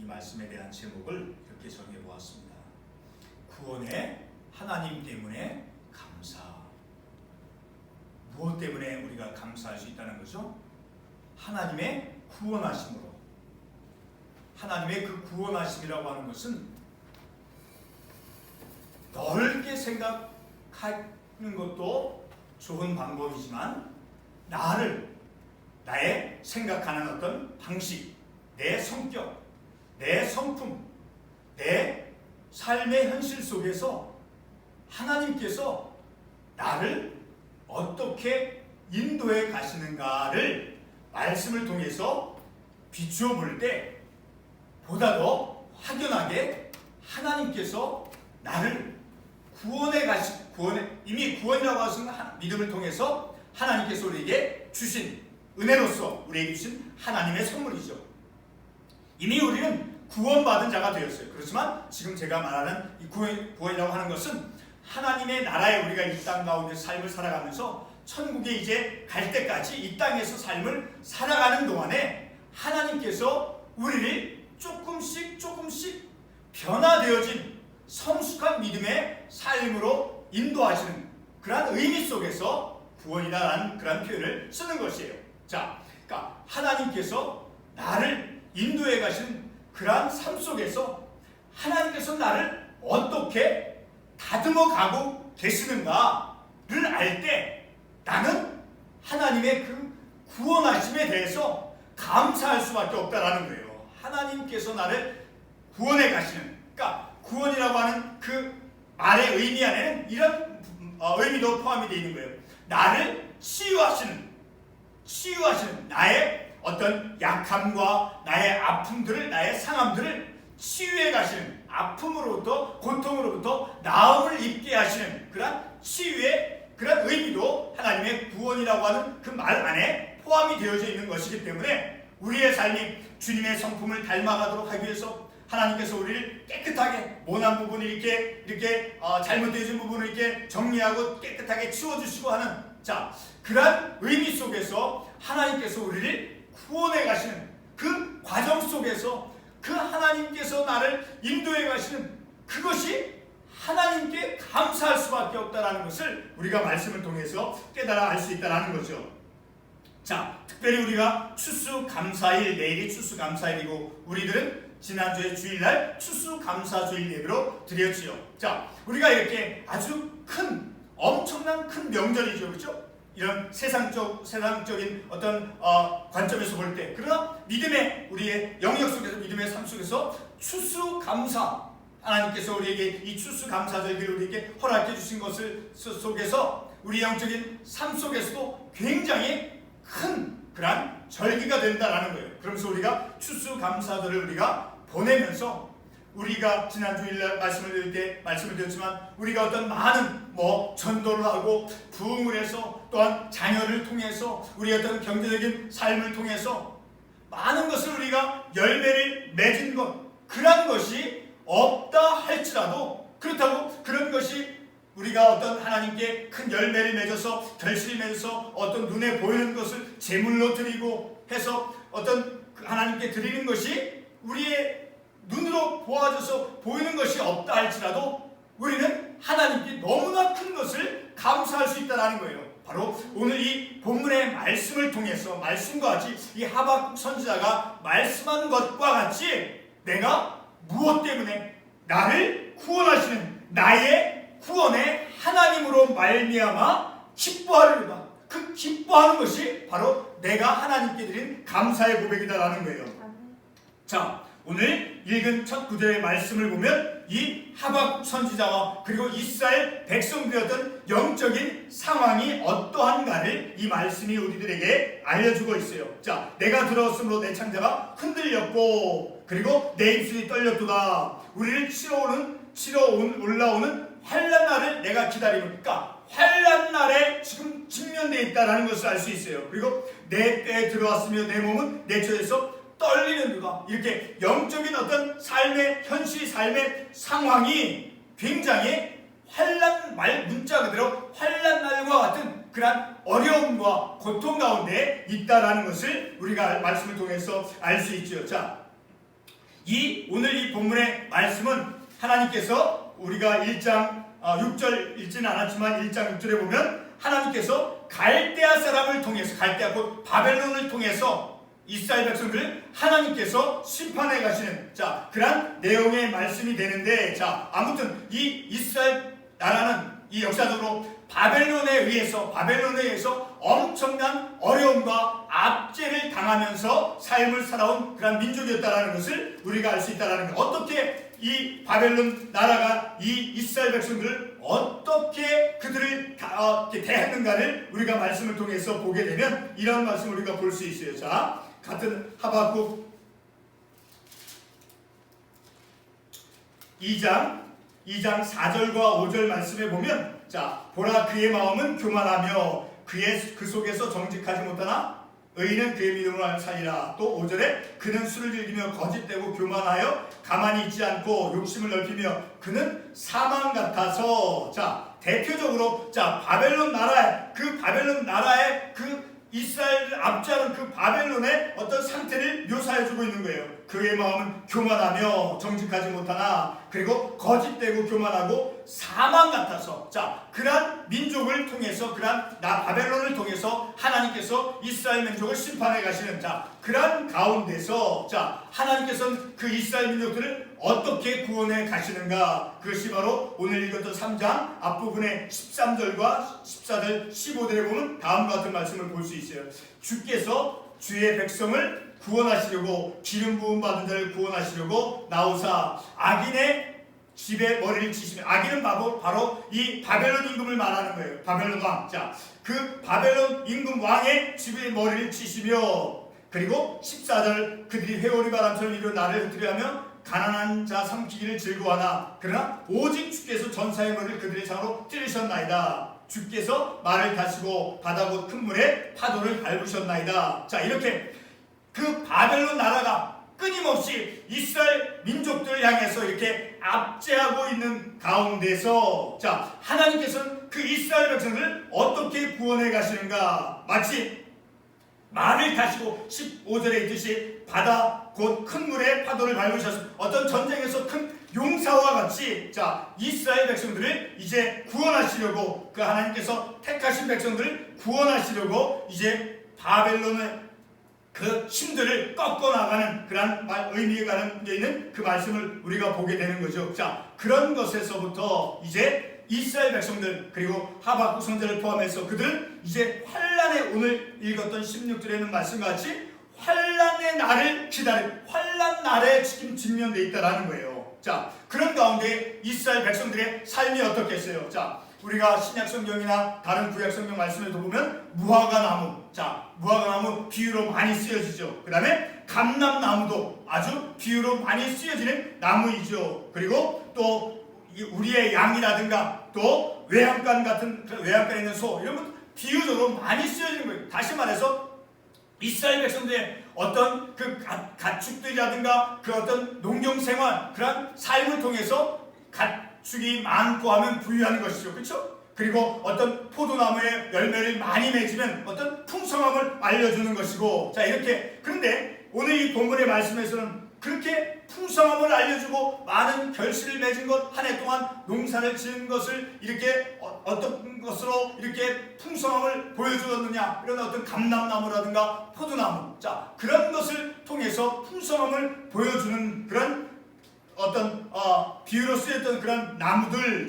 이 말씀에 대한 제목을 이렇게 정해 보았습니다. 구원의 하나님 때문에 감사. 무엇 때문에 우리가 감사할 수 있다는 거죠? 하나님의 구원하심으로. 하나님의 그 구원하심이라고 하는 것은 넓게 생각하는 것도 좋은 방법이지만 나의 생각하는 어떤 방식, 내 성격, 내 성품, 내 삶의 현실 속에서 하나님께서 나를 어떻게 인도해 가시는가를 말씀을 통해서 비추어 볼 때 보다 더 확연하게 하나님께서 나를 이미 구원이라고 하신 믿음을 통해서 하나님께서 우리에게 주신 은혜로서 우리에게 주신 하나님의 선물이죠. 이미 우리는 구원받은 자가 되었어요. 그렇지만 지금 제가 말하는 이 구원이라고 하는 것은 하나님의 나라에 우리가 이 땅 가운데 삶을 살아가면서 천국에 이제 갈 때까지 이 땅에서 삶을 살아가는 동안에 하나님께서 우리를 조금씩 변화되어진 성숙한 믿음의 삶으로 인도하시는 그러한 의미 속에서 구원이라는 그런 표현을 쓰는 것이에요. 자, 그러니까 하나님께서 나를 인도해 가시는 그러한 삶 속에서 하나님께서 나를 어떻게 다듬어 가고 계시는가를 알 때 나는 하나님의 그 구원하심에 대해서 감사할 수밖에 없다라는 거예요. 하나님께서 나를 구원해 가시는, 그러니까 구원이라고 하는 그 말의 의미 안에는 이런 의미도 포함이 되어 있는 거예요. 나를 치유하시는 나의 어떤 약함과 나의 아픔들을, 나의 상함들을 치유해 가시는, 아픔으로부터 고통으로부터 나음을 입게 하시는 그런 치유의 그런 의미도 하나님의 구원이라고 하는 그 말 안에 포함이 되어져 있는 것이기 때문에 우리의 삶이 주님의 성품을 닮아가도록 하기 위해서 하나님께서 우리를 깨끗하게 모난 부분을 이렇게 잘못되어진 부분을 이렇게 정리하고 깨끗하게 치워주시고 하는, 자, 그러한 의미 속에서 하나님께서 우리를 구원해 가시는 그 과정 속에서 그 하나님께서 나를 인도해 가시는 그것이 하나님께 감사할 수밖에 없다는 것을 우리가 말씀을 통해서 깨달아 알 수 있다는 거죠. 자, 특별히 우리가 추수감사일, 내일이 추수감사일이고 우리들은 지난주에 주일날 추수감사주일 예배로 드렸지요. 자, 우리가 이렇게 아주 엄청난 큰 명절이죠, 그렇죠? 이런 세상적인 어떤 관점에서 볼 때, 그러나 믿음의 우리의 영역 속에서, 믿음의 삶 속에서 추수감사, 하나님께서 우리에게 이 추수감사절기를 우리에게 허락해 주신 것을 속에서 우리 영적인 삶 속에서도 굉장히 큰 그런 절기가 된다라는 거예요. 그러면서 우리가 추수감사절을 우리가 보내면서 우리가 지난 주일날 말씀을 드렸지만 우리가 어떤 많은 전도를 하고 부흥을 해서 또한 자녀를 통해서 우리 어떤 경제적인 삶을 통해서 많은 것을 우리가 열매를 맺은 것, 그런 것이 없다 할지라도, 그렇다고 그런 것이 우리가 어떤 하나님께 큰 열매를 맺어서 결실을 맺어서 어떤 눈에 보이는 것을 제물로 드리고 해서 어떤 하나님께 드리는 것이 우리의 눈으로 보아져서 보이는 것이 없다 할지라도 우리는 하나님께 너무나 큰 것을 감사할 수 있다는 거예요. 바로 오늘 이 본문의 말씀을 통해서, 말씀과 같이 이 하박국 선지자가 말씀한 것과 같이 내가 무엇 때문에 나를 구원하시는 나의 구원의 하나님으로 말미암아 기뻐하리로다. 그 기뻐하는 것이 바로 내가 하나님께 드린 감사의 고백이다라는 거예요. 자, 오늘 읽은 첫 구절의 말씀을 보면 이 하박국 선지자와 그리고 이스라엘 백성들이었던 영적인 상황이 어떠한가를 이 말씀이 우리들에게 알려주고 있어요. 자, 내가 들었으므로 내 창자가 흔들렸고 그리고 내 입술이 떨렸도다. 우리를 치러 올라오는 환난 날을 내가 기다리고, 그러니까 환난 날에 지금 직면되어 있다는 것을 알 수 있어요. 그리고 내 때에 들어왔으며 내 몸은 내 처에서 떨리는도다. 이렇게 영적인 어떤 삶의 현실, 삶의 상황이 굉장히 환난 말 문자 그대로 환난 날과 같은 그런 어려움과 고통 가운데 있다라는 것을 우리가 말씀을 통해서 알 수 있죠. 자, 이 오늘 이 본문의 말씀은 하나님께서 우리가 1장 6절 읽지는 않았지만 1장 6절에 보면 하나님께서 갈대아 사람을 통해서, 갈대아 곧 바벨론을 통해서 이스라엘 백성들을 하나님께서 심판해 가시는 그러한 내용의 말씀이 되는데, 아무튼 이 이스라엘 나라는 이 역사적으로 바벨론에 의해서 엄청난 어려움과 압제를 당하면서 삶을 살아온 그런 민족이었다라는 것을 우리가 알 수 있다라는 것. 어떻게 이 바벨론 나라가 이 이스라엘 백성들을 어떻게 그들을 대했는가를 우리가 말씀을 통해서 보게 되면 이런 말씀을 우리가 볼 수 있어요. 자, 같은 하박국 2장 4절과 5절 말씀에 보면, 보라 그의 마음은 교만하며 그 속에서 정직하지 못하나 의인은 그의 믿음으로 살리라. 또 5절에 그는 술을 즐기며 거짓되고 교만하여 가만히 있지 않고 욕심을 넓히며 그는 사망 같아서. 대표적으로 바벨론 나라의 그 이스라엘을 압제하는 그 바벨론의 어떤 상태를 묘사해주고 있는 거예요. 그의 마음은 교만하며 정직하지 못하나, 그리고 거짓되고 교만하고 사망 같아서. 그러한 민족을 통해서, 그러한 바벨론을 통해서 하나님께서 이스라엘 민족을 심판해 가시는 그러한 가운데서 하나님께서는 그 이스라엘 민족들을 어떻게 구원해 가시는가, 그것이 바로 오늘 읽었던 3장 앞부분의 13절과 14절 15절에 보면 다음과 같은 말씀을 볼 수 있어요. 주께서 주의 백성을 구원하시려고, 기름 부음 받은 자를 구원하시려고 나오사 악인의 집에 머리를 치시며, 악인은 바로 이 바벨론 임금을 말하는 거예요. 바벨론 왕. 그 바벨론 임금 왕의 집에 머리를 치시며, 그리고 14절 그들이 회오리 바람처럼 이루 나를 흩으려 하며 가난한 자 삼키기를 즐거워하나 그러나 오직 주께서 전사의 머리를 그들의 창으로 찌르셨나이다. 주께서 말을 다시고 바다 곧 큰 물에 파도를 밟으셨나이다. 이렇게 그 바벨론 나라가 끊임없이 이스라엘 민족들을 향해서 이렇게 압제하고 있는 가운데서 하나님께서는 그 이스라엘 백성들을 어떻게 구원해 가시는가, 마치 말을 다시고 15절에 있듯이 바다 곧 큰 물에 파도를 밟으셔서 어떤 전쟁에서 큰 용사와 같이 이스라엘 백성들을 이제 구원하시려고, 그 하나님께서 택하신 백성들을 구원하시려고 이제 바벨론의 그 힘들을 꺾어나가는 그런 의미가 있는 그 말씀을 우리가 보게 되는 거죠. 그런 것에서부터 이제 이스라엘 백성들, 그리고 하박국 선지자를 포함해서 그들은 이제 환란의, 오늘 읽었던 16절에는 말씀과 같이 환란의 날을 기다리는, 환란 날에 지금 직면되어 있다라는 거예요. 그런 가운데 이스라엘 백성들의 삶이 어떻겠어요? 우리가 신약 성경이나 다른 구약 성경 말씀에도 보면 무화과나무, 무화과나무 비유로 많이 쓰여지죠. 그 다음에 감람나무도 아주 비유로 많이 쓰여지는 나무이죠. 그리고 또 우리의 양이라든가 또 외양간에 있는 소, 이런 것 비유적으로 많이 쓰여지는 거예요. 다시 말해서 이스라엘 백성들의 어떤 그 가축들이라든가 그 어떤 농경생활, 그런 삶을 통해서 가축이 많고 하면 부유한 것이죠. 그렇죠? 그리고 어떤 포도나무의 열매를 많이 맺으면 어떤 풍성함을 알려주는 것이고, 이렇게. 그런데 오늘 이 본문의 말씀에서는 그렇게 풍성함을 알려주고 많은 결실을 맺은 것, 한 해 동안 농사를 지은 것을 이렇게 어떤 것으로 이렇게 풍성함을 보여주었느냐, 이런 어떤 감람나무라든가 포도나무, 그런 것을 통해서 풍성함을 보여주는 그런 어떤 비유로 쓰였던 그런 나무들,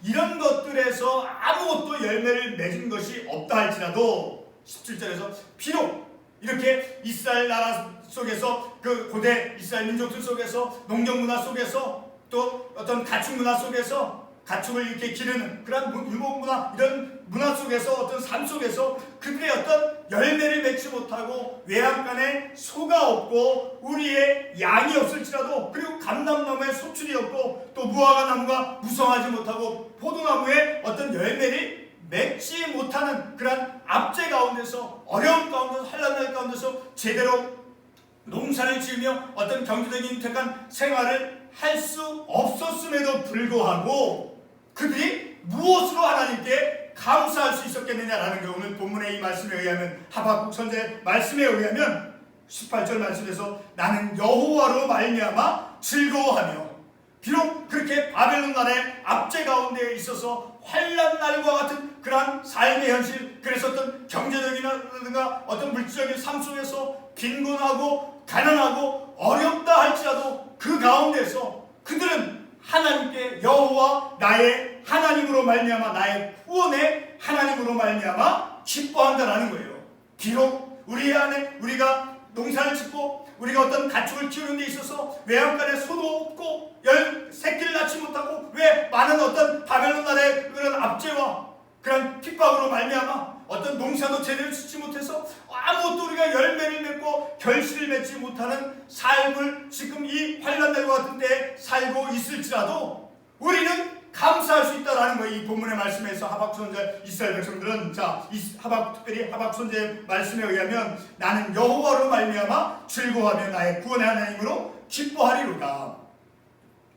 이런 것들에서 아무것도 열매를 맺은 것이 없다 할지라도 17절에서 비록 이렇게 이스라엘 나라 속에서, 그 고대 이스라엘 민족들 속에서, 농경 문화 속에서, 또 어떤 가축 문화 속에서, 가축을 이렇게 기르는 그런 유목 문화, 이런 문화 속에서, 어떤 삶 속에서 그들의 어떤 열매를 맺지 못하고 외양간에 소가 없고 우리의 양이 없을지라도, 그리고 감람나무에 소출이 없고 또 무화과나무가 무성하지 못하고 포도나무에 어떤 열매를 맺지 못하는 그런 압제 가운데서, 어려움 가운데서, 환난 가운데서 제대로 농사를 지으며 어떤 경제적인 윤택한 생활을 할 수 없었음에도 불구하고 그들이 무엇으로 하나님께 감사할 수 있었겠느냐라는 게 오늘 본문의 이 말씀에 의하면, 하박국 선지자의 말씀에 의하면 18절 말씀에서 나는 여호와로 말미암아 즐거워하며, 비록 그렇게 바벨론 나라의 압제 가운데 있어서 환난 날과 같은 그러한 삶의 현실, 그래서 어떤 경제적이나 어떤 물질적인 삶 속에서 빈곤하고 가난하고 어렵다 할지라도 그 가운데서 그들은 하나님께 여호와 나의 하나님으로 말미암아, 나의 구원의 하나님으로 말미암아 기뻐한다라는 거예요. 비록 우리 안에 우리가 농사를 짓고 우리가 어떤 가축을 키우는 데 있어서 외양간에 소도 없고 새끼를 낳지 못하고, 왜 많은 어떤 바벨론 나라의 그런 압제와 그런 핍박으로 말미암아 어떤 농사도 제대로 짓지 못해서 아무것도 우리가 열매를 맺고 결실을 맺지 못하는 삶을 지금 이 환난날과 같은 때에 살고 있을지라도 우리는 감사할 수 있다라는 거예요. 이 본문의 말씀에서 하박국 선지자 이스라엘 백성들은, 특별히 하박국 선지자의 말씀에 의하면 나는 여호와로 말미암아 즐거워하며 나의 구원의 하나님으로 기뻐하리로다.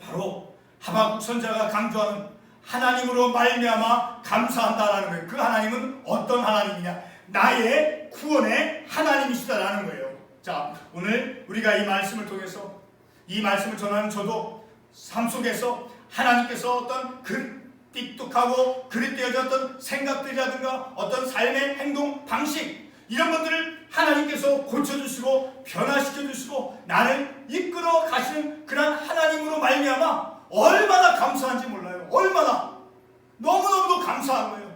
바로 하박국 선지자가 강조하는 하나님으로 말미암아 감사한다라는 거예요. 그 하나님은 어떤 하나님이냐? 나의 구원의 하나님이시다라는 거예요. 자, 오늘 우리가 이 말씀을 통해서, 이 말씀을 전하는 저도 삶 속에서 하나님께서 어떤 띠뚝하고 그릇되어졌던 생각들이라든가 어떤 삶의 행동 방식, 이런 것들을 하나님께서 고쳐주시고 변화시켜주시고 나를 이끌어 가시는 그런 하나님으로 말미암아 얼마나 감사한지 몰라요. 얼마나 너무너무도 감사한 거예요.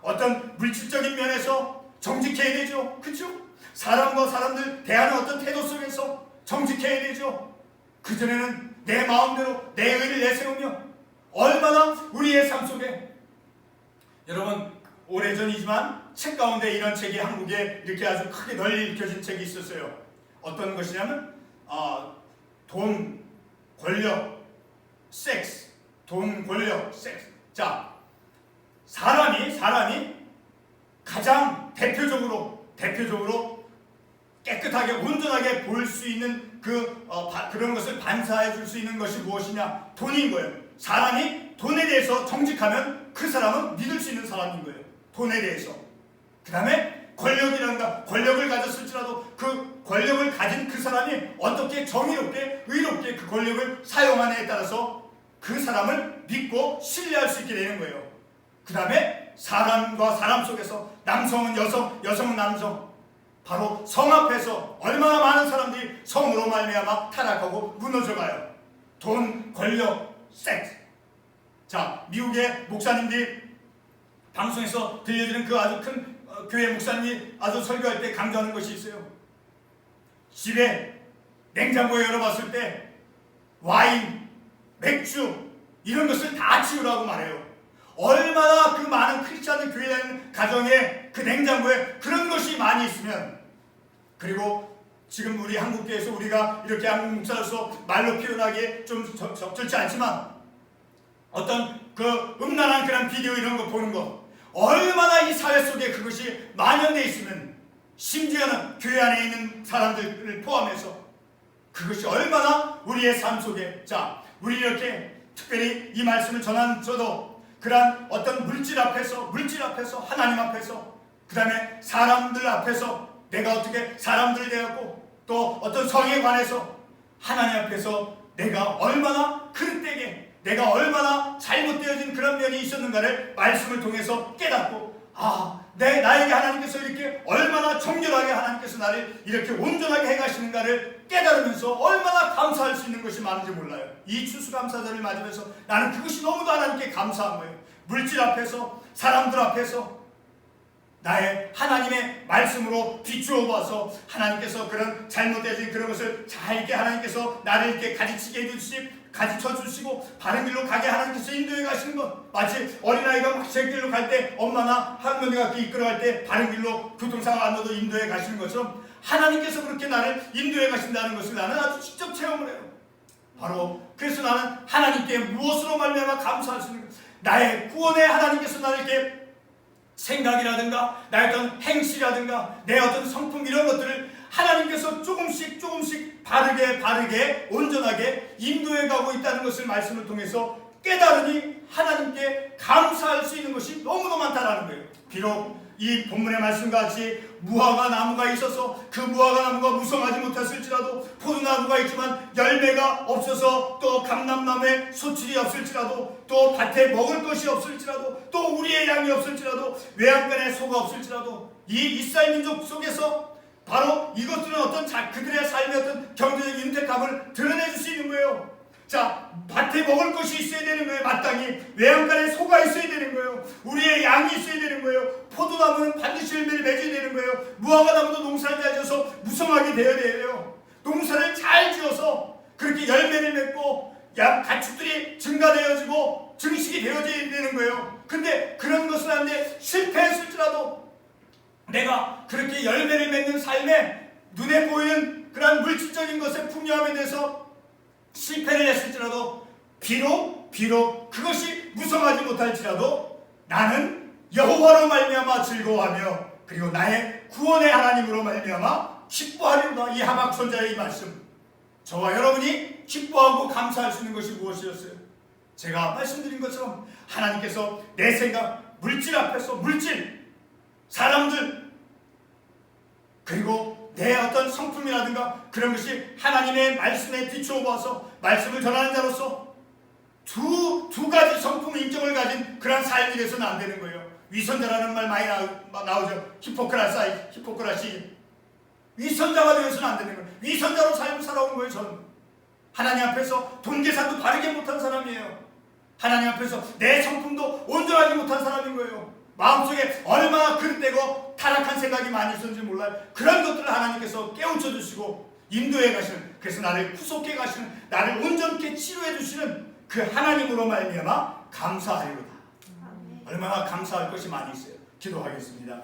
어떤 물질적인 면에서 정직해야 되죠. 그렇죠? 사람과 사람들 대하는 어떤 태도 속에서 정직해야 되죠. 그전에는 내 마음대로 내 의를 내세우며 얼마나 우리의 삶 속에, 여러분 오래전이지만 책 가운데 이런 책이 한국에 이렇게 아주 크게 널리 읽혀진 책이 있었어요. 어떤 것이냐면 돈, 권력, 섹스. 돈, 권력, 섹스. 자, 사람이 가장 대표적으로 깨끗하게 온전하게 볼 수 있는 그런 것을 반사해 줄 수 있는 것이 무엇이냐? 돈인 거예요. 사람이 돈에 대해서 정직하면 그 사람은 믿을 수 있는 사람인 거예요. 돈에 대해서. 그 다음에 권력이란가, 권력을 가졌을지라도 그 권력을 가진 그 사람이 어떻게 정의롭게 의롭게 그 권력을 사용하느냐에 따라서 그 사람을 믿고 신뢰할 수 있게 되는 거예요. 그 다음에 사람과 사람 속에서 남성은 여성, 여성은 남성, 바로 성 앞에서 얼마나 많은 사람들이 성으로 말미암아 타락하고 무너져가요. 돈, 권력, 섹스. 자, 미국의 목사님들이 방송에서 들려주는 그 아주 큰 교회 목사님이 아주 설교할 때 강조하는 것이 있어요. 집에 냉장고에 열어봤을 때 와인, 맥주 이런 것을 다 치우라고 말해요. 얼마나 그 많은 크리스찬 교회에 다니는 가정에 그 냉장고에 그런 것이 많이 있으면, 그리고 지금 우리 한국교회에서 우리가 이렇게 한국 목사로서 말로 표현하기에 좀 적절치 않지만 어떤 그 음란한 그런 비디오 이런 거 보는 거, 얼마나 이 사회 속에 그것이 만연되어 있으면, 심지어는 교회 안에 있는 사람들을 포함해서 그것이 얼마나 우리의 삶 속에, 자, 우리 이렇게 특별히 이 말씀을 전한 저도 그러한 어떤 물질 앞에서 하나님 앞에서, 그 다음에 사람들 앞에서 내가 어떻게 사람들을 대하고, 또 어떤 성에 관해서 하나님 앞에서 내가 얼마나 그릇되게, 내가 얼마나 잘못되어진 그런 면이 있었는가를 말씀을 통해서 깨닫고, 나에게 하나님께서 이렇게 얼마나 정결하게 하나님께서 나를 이렇게 온전하게 해가시는가를 깨달으면서 얼마나 감사할 수 있는 것이 많은지 몰라요. 이 추수감사절을 맞으면서 나는 그것이 너무도 하나님께 감사한 거예요. 물질 앞에서, 사람들 앞에서 나의 하나님의 말씀으로 비추어 봐서 하나님께서 그런 잘못되어진 그런 것을 잘 이렇게 하나님께서 나를 이렇게 가르쳐 주시고 바른 길로 가게 하나님께서 인도해 가시는 것, 마치 어린아이가 막 제 길로 갈 때 엄마나 할머니가 이끌어갈 때 바른 길로 교통사고 안 나도 인도해 가시는 것처럼 하나님께서 그렇게 나를 인도해 가신다는 것을 나는 아주 직접 체험을 해요. 바로 그래서 나는 하나님께 무엇으로 말미암아 감사할 수 있는 것, 나의 구원의 하나님께서 나를 이렇게 생각이라든가 나의 어떤 행실이라든가 내 어떤 성품 이런 것들을 하나님께서 조금씩 바르게 온전하게 인도해 가고 있다는 것을 말씀을 통해서 깨달으니 하나님께 감사할 수 있는 것이 너무너무 많다라는 거예요. 비록 이 본문의 말씀과 같이 무화과 나무가 있어서 그 무화과 나무가 무성하지 못했을지라도, 포도나무가 있지만 열매가 없어서, 또 감람나무에 소출이 없을지라도, 또 밭에 먹을 것이 없을지라도, 또 우리의 양이 없을지라도, 외양간에 소가 없을지라도, 이 이스라엘 민족 속에서 바로 이것들은 어떤 그들의 삶의 어떤 경제적 윤택함을 드러내줄 수 있는 거예요. 자, 밭에 먹을 것이 있어야 되는 거예요. 마땅히 외양간에 소가 있어야 되는 거예요. 우리의 양이 있어야 되는 거예요. 포도나무는 반드시 열매를 맺어야 되는 거예요. 무화과나무도 농사를 잘 지어서 무성하게 되어야 돼요. 농사를 잘 지어서 그렇게 열매를 맺고 가축들이 증가되어지고 증식이 되어져야 되는 거예요. 근데 그런 것은 안 돼. 실패했을지라도 내가 그렇게 열매를 맺는 삶에 눈에 보이는 그런 물질적인 것의 풍요함에 대해서 실패를 했을지라도, 비록 그것이 무성하지 못할지라도 나는 여호와로 말미암아 즐거워하며 그리고 나의 구원의 하나님으로 말미암아 기뻐하리로다. 이 하박 선자의 이 말씀, 저와 여러분이 기뻐하고 감사할 수 있는 것이 무엇이었어요? 제가 말씀드린 것처럼 하나님께서 내 생각, 물질 앞에서, 사람들, 그리고 내 어떤 성품이라든가 그런 것이 하나님의 말씀에 비추어 보아서 말씀을 전하는 자로서 두 가지 성품 인정을 가진 그런 삶이 되서는 안 되는 거예요. 위선자라는 말 많이 나오죠. 히포크라시. 위선자가 되어서는 안 되는 거예요. 위선자로 삶을 살아온 거예요. 저는 하나님 앞에서 돈 계산도 바르게 못한 사람이에요. 하나님 앞에서 내 성품도 온전하지 못한 사람인 거예요. 마음속에 얼마나 그릇되고 타락한 생각이 많이 있었는지 몰라요. 그런 것들을 하나님께서 깨우쳐 주시고 인도해 가시는, 그래서 나를 구속해 가시는, 나를 온전케 치료해 주시는 그 하나님으로 말미암아 감사하리로다. 얼마나 감사할 것이 많이 있어요. 기도하겠습니다.